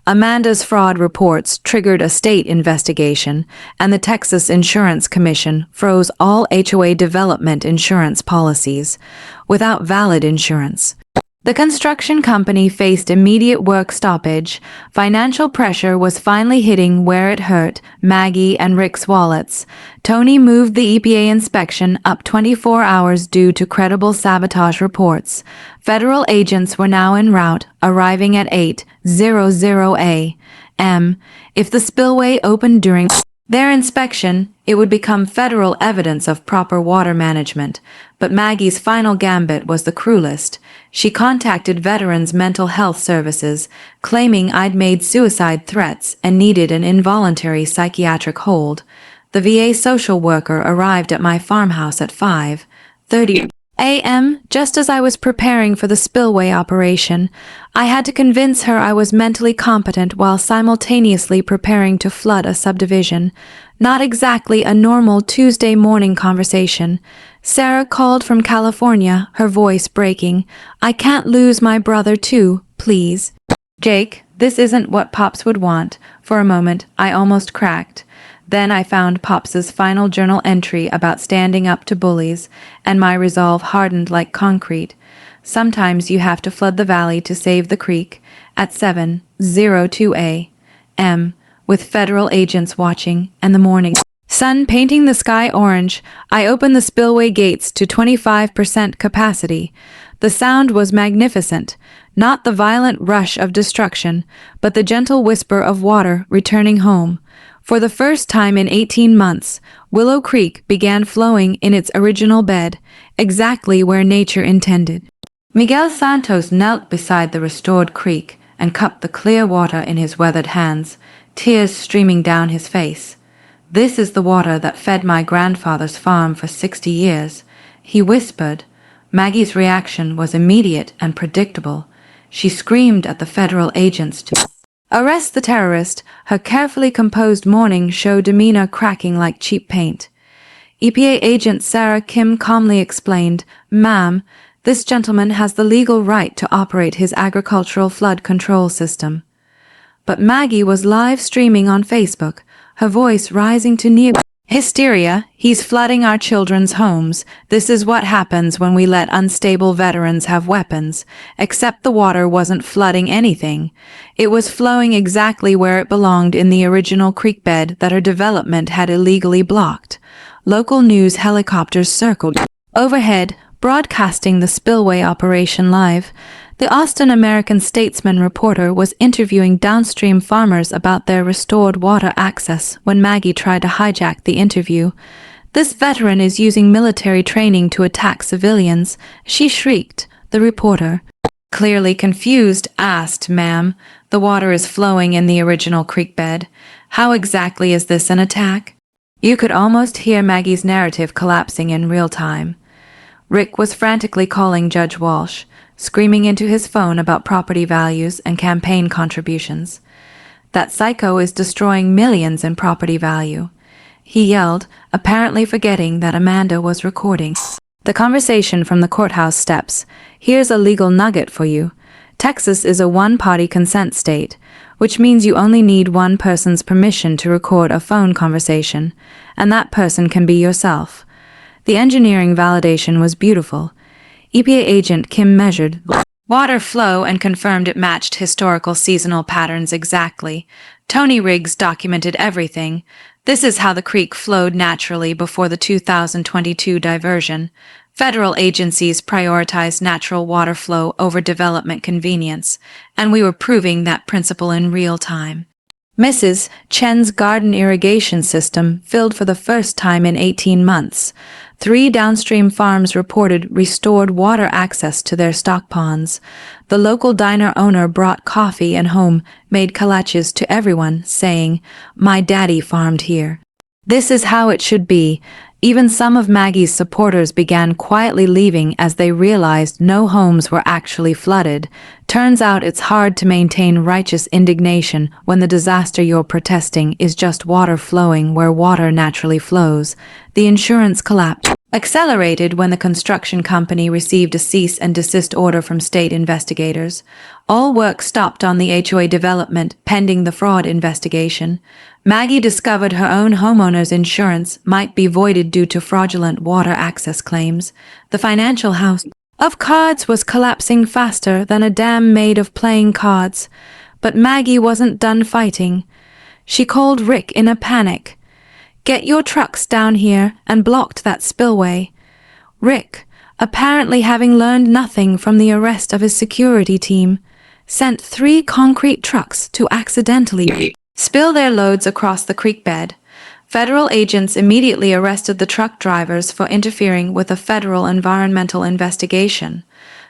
Amanda's fraud reports triggered a state investigation, and the Texas Insurance Commission froze all HOA development insurance policies without valid insurance. The construction company faced immediate work stoppage. Financial pressure was finally hitting where it hurt, Maggie and Rick's wallets. Tony moved the EPA inspection up 24 hours due to credible sabotage reports. Federal agents were now en route, arriving at 8:00 a.m. If the spillway opened during their inspection, it would become federal evidence of proper water management. But Maggie's final gambit was the cruelest. She contacted Veterans Mental Health Services, claiming I'd made suicide threats and needed an involuntary psychiatric hold. The VA social worker arrived at my farmhouse at 5:30 a.m. just as I was preparing for the spillway operation. I had to convince her I was mentally competent while simultaneously preparing to flood a subdivision. Not exactly a normal Tuesday morning conversation. Sarah called from California, her voice breaking. I can't lose my brother too, please. Jake, this isn't what Pops would want. For a moment, I almost cracked. Then I found Pops's final journal entry about standing up to bullies, and my resolve hardened like concrete. Sometimes you have to flood the valley to save the creek at 7:02 a.m. with federal agents watching and the morning sun painting the sky orange. I opened the spillway gates to 25% capacity. The sound was magnificent, not the violent rush of destruction, but the gentle whisper of water returning home. For the first time in 18 months, Willow Creek began flowing in its original bed, exactly where nature intended. Miguel Santos knelt beside the restored creek and cupped the clear water in his weathered hands, tears streaming down his face. This is the water that fed my grandfather's farm for 60 years, he whispered. Maggie's reaction was immediate and predictable. She screamed at the federal agents to arrest the terrorist, her carefully composed morning show demeanor cracking like cheap paint. EPA agent Sarah Kim calmly explained, Ma'am, this gentleman has the legal right to operate his agricultural flood control system. But Maggie was live streaming on Facebook, her voice rising to near hysteria. He's flooding our children's homes. This is what happens when we let unstable veterans have weapons. Except the water wasn't flooding anything. It was flowing exactly where it belonged in the original creek bed that her development had illegally blocked. Local news helicopters circled overhead, broadcasting the spillway operation live. The Austin American-Statesman reporter was interviewing downstream farmers about their restored water access when Maggie tried to hijack the interview. This veteran is using military training to attack civilians, she shrieked. The reporter, clearly confused, asked, Ma'am, the water is flowing in the original creek bed. How exactly is this an attack? You could almost hear Maggie's narrative collapsing in real time. Rick was frantically calling Judge Walsh, screaming into his phone about property values and campaign contributions. That psycho is destroying millions in property value. He yelled, apparently forgetting that Amanda was recording the conversation from the courthouse steps. Here's a legal nugget for you. Texas is a one-party consent state, which means you only need one person's permission to record a phone conversation, and that person can be yourself. The engineering validation was beautiful. EPA agent Kim measured water flow and confirmed it matched historical seasonal patterns exactly. Tony Riggs documented everything. This is how the creek flowed naturally before the 2022 diversion. Federal agencies prioritize natural water flow over development convenience, and we were proving that principle in real time. Mrs. Chen's garden irrigation system filled for the first time in 18 months. 3 downstream farms reported restored water access to their stock ponds. The local diner owner brought coffee and home-made kolaches to everyone, saying, "My daddy farmed here." This is how it should be. Even some of Maggie's supporters began quietly leaving as they realized no homes were actually flooded. Turns out it's hard to maintain righteous indignation when the disaster you're protesting is just water flowing where water naturally flows. The insurance collapse accelerated when the construction company received a cease and desist order from state investigators. All work stopped on the HOA development pending the fraud investigation. Maggie discovered her own homeowner's insurance might be voided due to fraudulent water access claims. The financial house of cards was collapsing faster than a dam made of playing cards. But Maggie wasn't done fighting. She called Rick in a panic. "Get your trucks down here," and blocked that spillway. Rick, apparently having learned nothing from the arrest of his security team, sent 3 concrete trucks to accidentally spill their loads across the creek bed. Federal agents immediately arrested the truck drivers for interfering with a federal environmental investigation.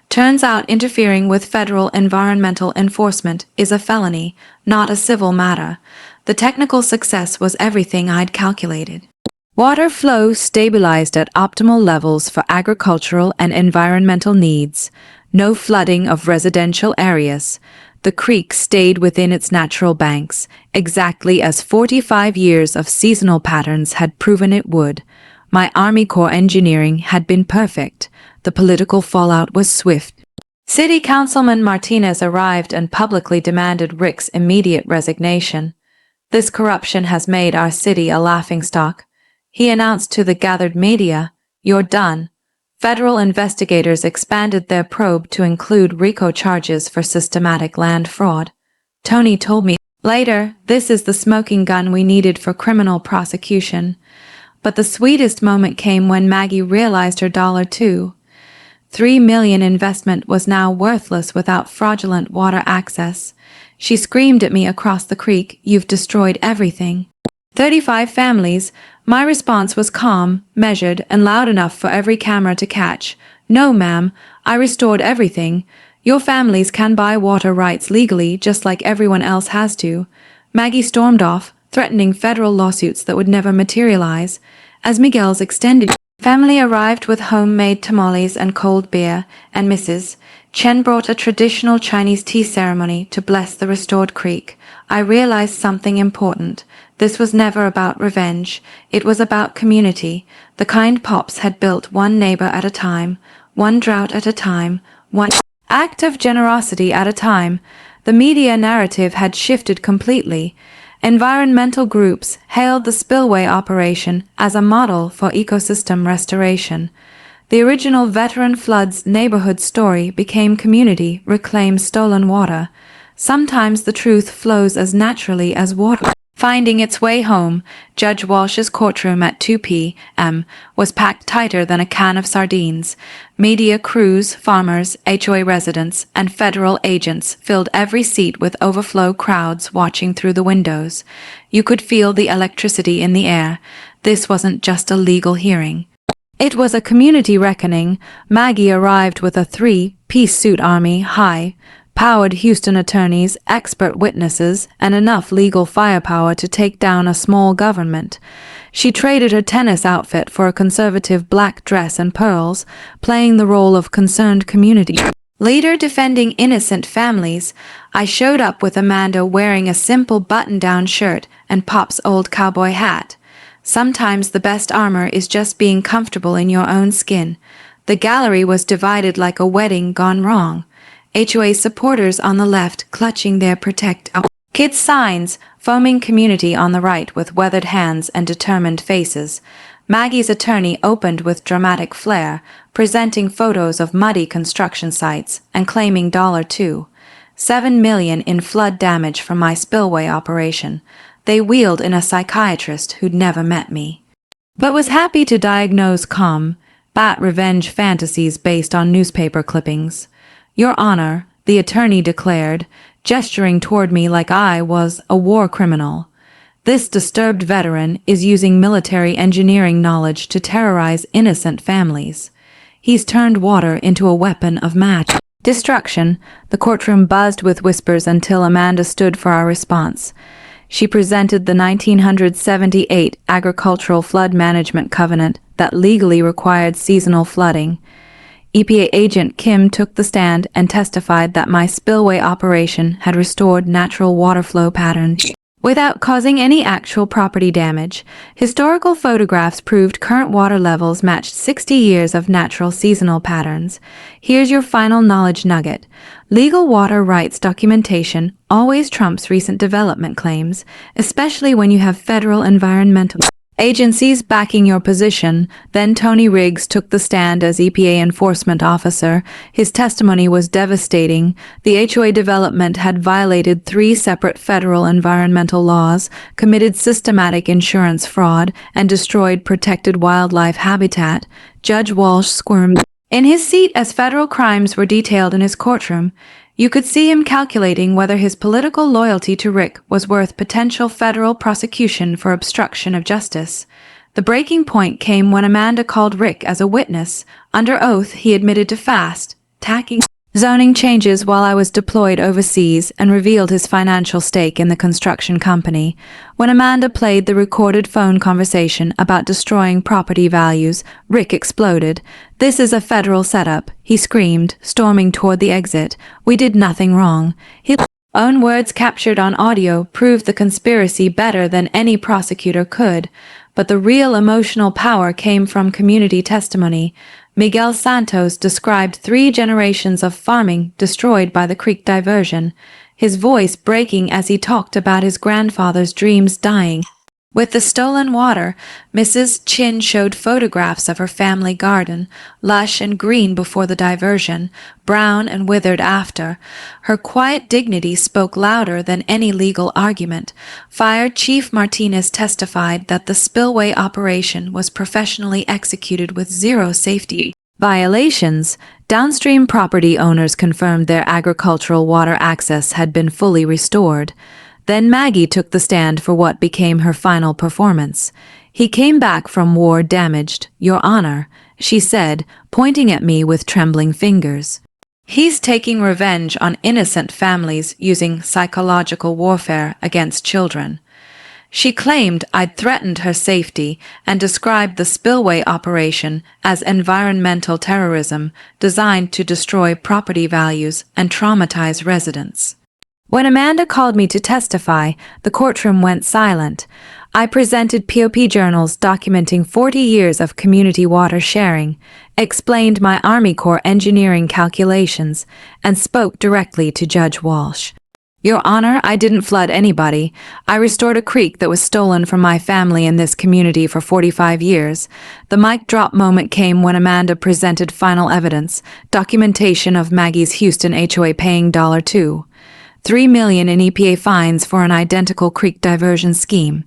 Turns out interfering with federal environmental enforcement is a felony, not a civil matter. The technical success was everything I'd calculated. Water flow stabilized at optimal levels for agricultural and environmental needs. No flooding of residential areas. The creek stayed within its natural banks, exactly as 45 years of seasonal patterns had proven it would. My Army Corps engineering had been perfect. The political fallout was swift. City Councilman Martinez arrived and publicly demanded Rick's immediate resignation. "This corruption has made our city a laughingstock," he announced to the gathered media. "You're done." Federal investigators expanded their probe to include RICO charges for systematic land fraud. Tony told me later, "This is the smoking gun we needed for criminal prosecution." But the sweetest moment came when Maggie realized her $2. $3 million investment was now worthless without fraudulent water access. She screamed at me across the creek, "You've destroyed everything." 35 families. My response was calm, measured, and loud enough for every camera to catch. "No, ma'am, I restored everything. Your families can buy water rights legally just like everyone else has to." Maggie stormed off, threatening federal lawsuits that would never materialize. As Miguel's extended family arrived with homemade tamales and cold beer, and Mrs. Chen brought a traditional Chinese tea ceremony to bless the restored creek, I realized something important. This was never about revenge. It was about community. The kind Pops had built one neighbor at a time, one drought at a time, one act of generosity at a time. The media narrative had shifted completely. Environmental groups hailed the spillway operation as a model for ecosystem restoration. The original veteran floods neighborhood story became community reclaim stolen water. Sometimes the truth flows as naturally as water. Finding its way home, Judge Walsh's courtroom at 2 p.m. was packed tighter than a can of sardines. Media crews, farmers, HOA residents, and federal agents filled every seat with overflow crowds watching through the windows. You could feel the electricity in the air. This wasn't just a legal hearing. It was a community reckoning. Maggie arrived with a 3-piece suit army, high-powered Houston attorneys, expert witnesses, and enough legal firepower to take down a small government. She traded her tennis outfit for a conservative black dress and pearls, playing the role of concerned community leader defending innocent families. I showed up with Amanda wearing a simple button-down shirt and Pop's old cowboy hat. Sometimes the best armor is just being comfortable in your own skin. The gallery was divided like a wedding gone wrong. HOA supporters on the left clutching their Protect Our Kids signs, foaming community on the right with weathered hands and determined faces. Maggie's attorney opened with dramatic flair, presenting photos of muddy construction sites and claiming $2. $7 million in flood damage from my spillway operation. They wheeled in a psychiatrist who'd never met me, but was happy to diagnose calm, spat revenge fantasies based on newspaper clippings. Your Honor, the attorney declared, gesturing toward me like I was a war criminal. This disturbed veteran is using military engineering knowledge to terrorize innocent families. He's turned water into a weapon of mass destruction. The courtroom buzzed with whispers until Amanda stood for our response. She presented the 1978 Agricultural Flood Management Covenant that legally required seasonal flooding. EPA agent Kim took the stand and testified that my spillway operation had restored natural water flow patterns without causing any actual property damage. Historical photographs proved current water levels matched 60 years of natural seasonal patterns. Here's your final knowledge nugget. Legal water rights documentation always trumps recent development claims, especially when you have federal environmental agencies backing your position. Then Tony Riggs took the stand as EPA enforcement officer. His testimony was devastating. The HOA development had violated 3 separate federal environmental laws, committed systematic insurance fraud, and destroyed protected wildlife habitat. Judge Walsh squirmed in his seat as federal crimes were detailed in his courtroom. You could see him calculating whether his political loyalty to Rick was worth potential federal prosecution for obstruction of justice. The breaking point came when Amanda called Rick as a witness. Under oath, he admitted to fast, tacking zoning changes while I was deployed overseas and revealed his financial stake in the construction company. When Amanda played the recorded phone conversation about destroying property values, Rick exploded. "This is a federal setup," he screamed, storming toward the exit. "We did nothing wrong." His own words captured on audio proved the conspiracy better than any prosecutor could. But the real emotional power came from community testimony. Miguel Santos described 3 generations of farming destroyed by the creek diversion, his voice breaking as he talked about his grandfather's dreams dying. With the stolen water, Mrs. Chin showed photographs of her family garden, lush and green before the diversion, brown and withered after. Her quiet dignity spoke louder than any legal argument. Fire Chief Martinez testified that the spillway operation was professionally executed with 0 safety violations. Downstream property owners confirmed their agricultural water access had been fully restored. Then Maggie took the stand for what became her final performance. "He came back from war damaged, Your Honor," she said, pointing at me with trembling fingers. "He's taking revenge on innocent families using psychological warfare against children." She claimed I'd threatened her safety and described the spillway operation as environmental terrorism designed to destroy property values and traumatize residents. When Amanda called me to testify, the courtroom went silent. I presented POP journals documenting 40 years of community water sharing, explained my Army Corps engineering calculations, and spoke directly to Judge Walsh. "Your Honor, I didn't flood anybody. I restored a creek that was stolen from my family in this community for 45 years. The mic drop moment came when Amanda presented final evidence, documentation of Maggie's Houston HOA paying $2. $3 million in EPA fines for an identical creek diversion scheme.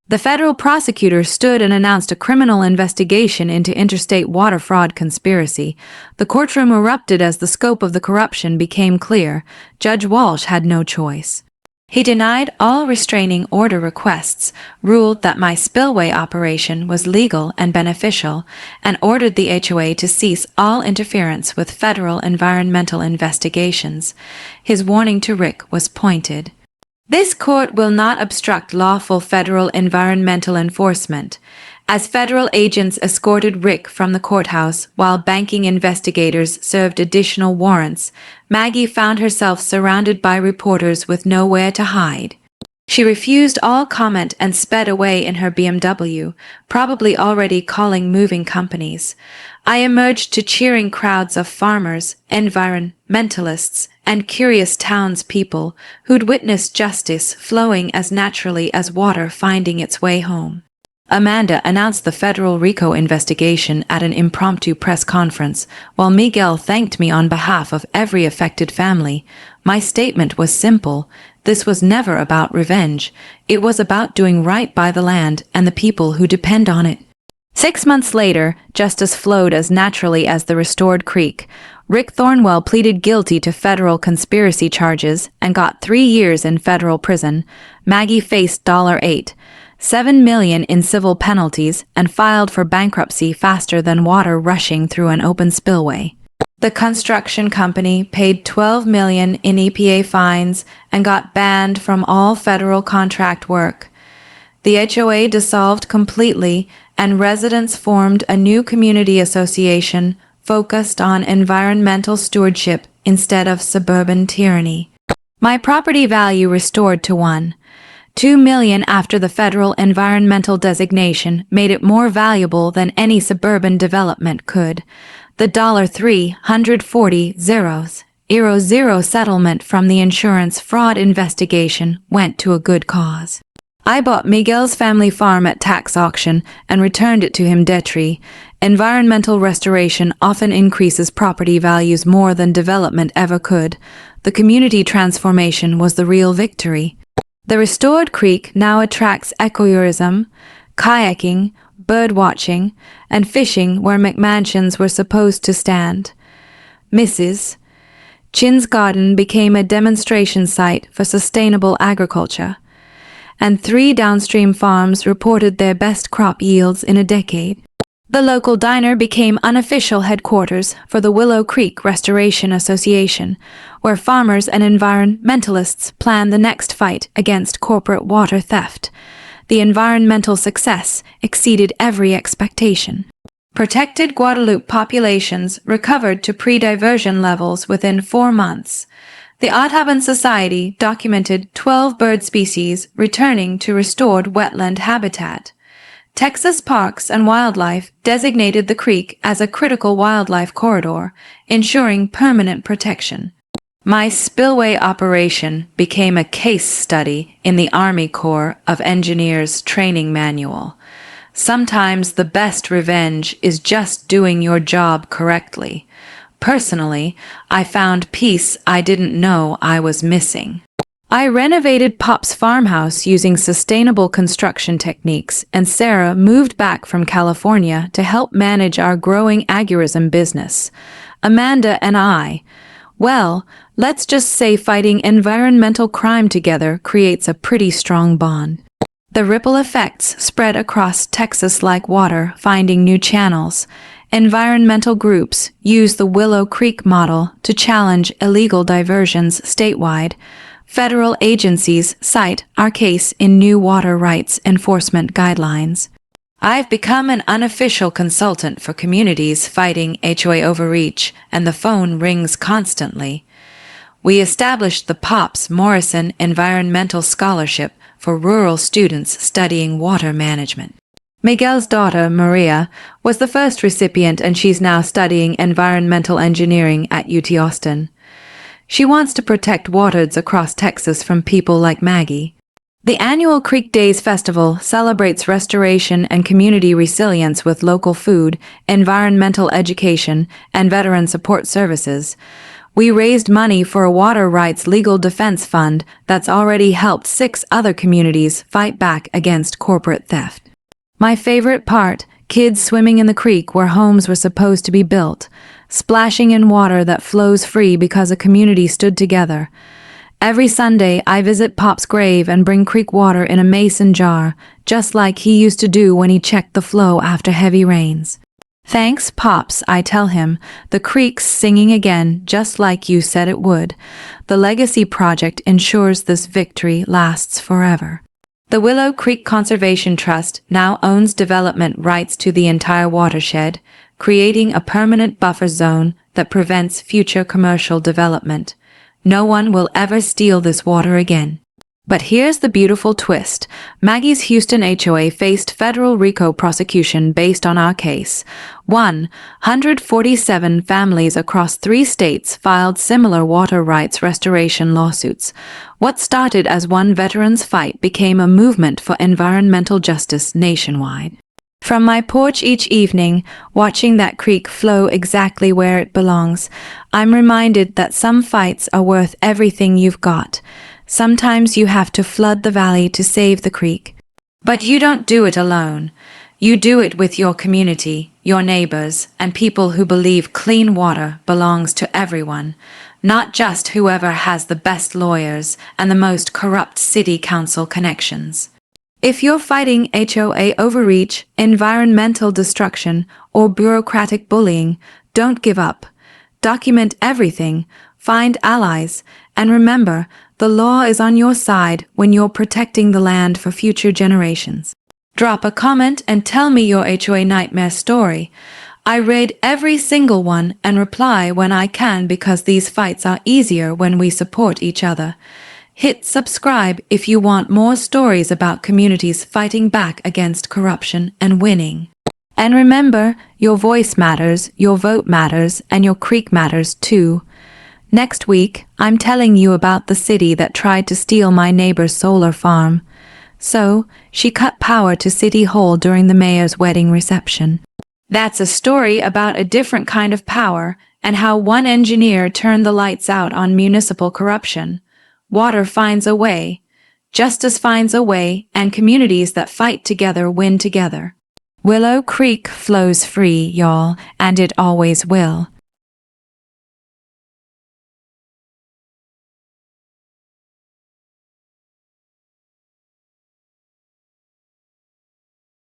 The federal prosecutor stood and announced a criminal investigation into interstate water fraud conspiracy. The courtroom erupted as the scope of the corruption became clear. Judge Walsh had no choice. He denied all restraining order requests, ruled that my spillway operation was legal and beneficial, and ordered the HOA to cease all interference with federal environmental investigations. His warning to Rick was pointed. "This court will not obstruct lawful federal environmental enforcement." As federal agents escorted Rick from the courthouse while banking investigators served additional warrants, Maggie found herself surrounded by reporters with nowhere to hide. She refused all comment and sped away in her BMW, probably already calling moving companies. I emerged to cheering crowds of farmers, environmentalists, and curious townspeople who'd witnessed justice flowing as naturally as water finding its way home. Amanda announced the federal RICO investigation at an impromptu press conference, while Miguel thanked me on behalf of every affected family. My statement was simple. This was never about revenge. It was about doing right by the land and the people who depend on it. 6 months later, justice flowed as naturally as the restored creek. Rick Thornwell pleaded guilty to federal conspiracy charges and got 3 years in federal prison. Maggie faced $7 million in civil penalties and filed for bankruptcy faster than water rushing through an open spillway. The construction company paid $12 million in EPA fines and got banned from all federal contract work. The HOA dissolved completely, and residents formed a new community association focused on environmental stewardship instead of suburban tyranny. My property value restored to $2 million after the federal environmental designation made it more valuable than any suburban development could. The $340,000 settlement from the insurance fraud investigation went to a good cause. I bought Miguel's family farm at tax auction and returned it to him debt-free. Environmental restoration often increases property values more than development ever could. The community transformation was the real victory. The restored creek now attracts ecotourism, kayaking, bird-watching, and fishing where McMansions were supposed to stand. Mrs. Chin's garden became a demonstration site for sustainable agriculture, and 3 downstream farms reported their best crop yields in a decade. The local diner became unofficial headquarters for the Willow Creek Restoration Association, where farmers and environmentalists plan the next fight against corporate water theft. The environmental success exceeded every expectation. Protected Guadalupe populations recovered to pre-diversion levels within 4 months. The Audubon Society documented 12 bird species returning to restored wetland habitat. Texas Parks and Wildlife designated the creek as a critical wildlife corridor, ensuring permanent protection. My spillway operation became a case study in the Army Corps of Engineers training manual. Sometimes the best revenge is just doing your job correctly. Personally, I found peace I didn't know I was missing. I renovated Pop's farmhouse using sustainable construction techniques, and Sarah moved back from California to help manage our growing agorism business. Amanda and I, well, let's just say fighting environmental crime together creates a pretty strong bond. The ripple effects spread across Texas like water, finding new channels. Environmental groups use the Willow Creek model to challenge illegal diversions statewide. Federal agencies cite our case in new water rights enforcement guidelines. I've become an unofficial consultant for communities fighting HOA overreach, and the phone rings constantly. We established the Pops Morrison Environmental Scholarship for rural students studying water management. Miguel's daughter, Maria, was the first recipient, and she's now studying environmental engineering at UT Austin. She wants to protect waters across Texas from people like Maggie. The annual Creek Days Festival celebrates restoration and community resilience with local food, environmental education, and veteran support services. We raised money for a water rights legal defense fund that's already helped 6 other communities fight back against corporate theft. My favorite part, kids swimming in the creek where homes were supposed to be built, splashing in water that flows free because a community stood together. Every Sunday, I visit Pop's grave and bring creek water in a mason jar, just like he used to do when he checked the flow after heavy rains. Thanks, Pops, I tell him, the creek's singing again, just like you said it would. The Legacy Project ensures this victory lasts forever. The Willow Creek Conservation Trust now owns development rights to the entire watershed, creating a permanent buffer zone that prevents future commercial development. No one will ever steal this water again. But here's the beautiful twist. Maggie's Houston HOA faced federal RICO prosecution based on our case. 147 families across 3 states filed similar water rights restoration lawsuits. What started as one veteran's fight became a movement for environmental justice nationwide. From my porch each evening, watching that creek flow exactly where it belongs, I'm reminded that some fights are worth everything you've got. Sometimes you have to flood the valley to save the creek. But you don't do it alone. You do it with your community, your neighbors, and people who believe clean water belongs to everyone, not just whoever has the best lawyers and the most corrupt city council connections. If you're fighting HOA overreach, environmental destruction, or bureaucratic bullying, don't give up. Document everything, find allies, and remember, the law is on your side when you're protecting the land for future generations. Drop a comment and tell me your HOA nightmare story. I read every single one and reply when I can because these fights are easier when we support each other. Hit subscribe if you want more stories about communities fighting back against corruption and winning. And remember, your voice matters, your vote matters, and your creek matters too. Next week, I'm telling you about the city that tried to steal my neighbor's solar farm. So, she cut power to City Hall during the mayor's wedding reception. That's a story about a different kind of power and how one engineer turned the lights out on municipal corruption. Water finds a way, justice finds a way, and communities that fight together win together. Willow Creek flows free, y'all, and it always will.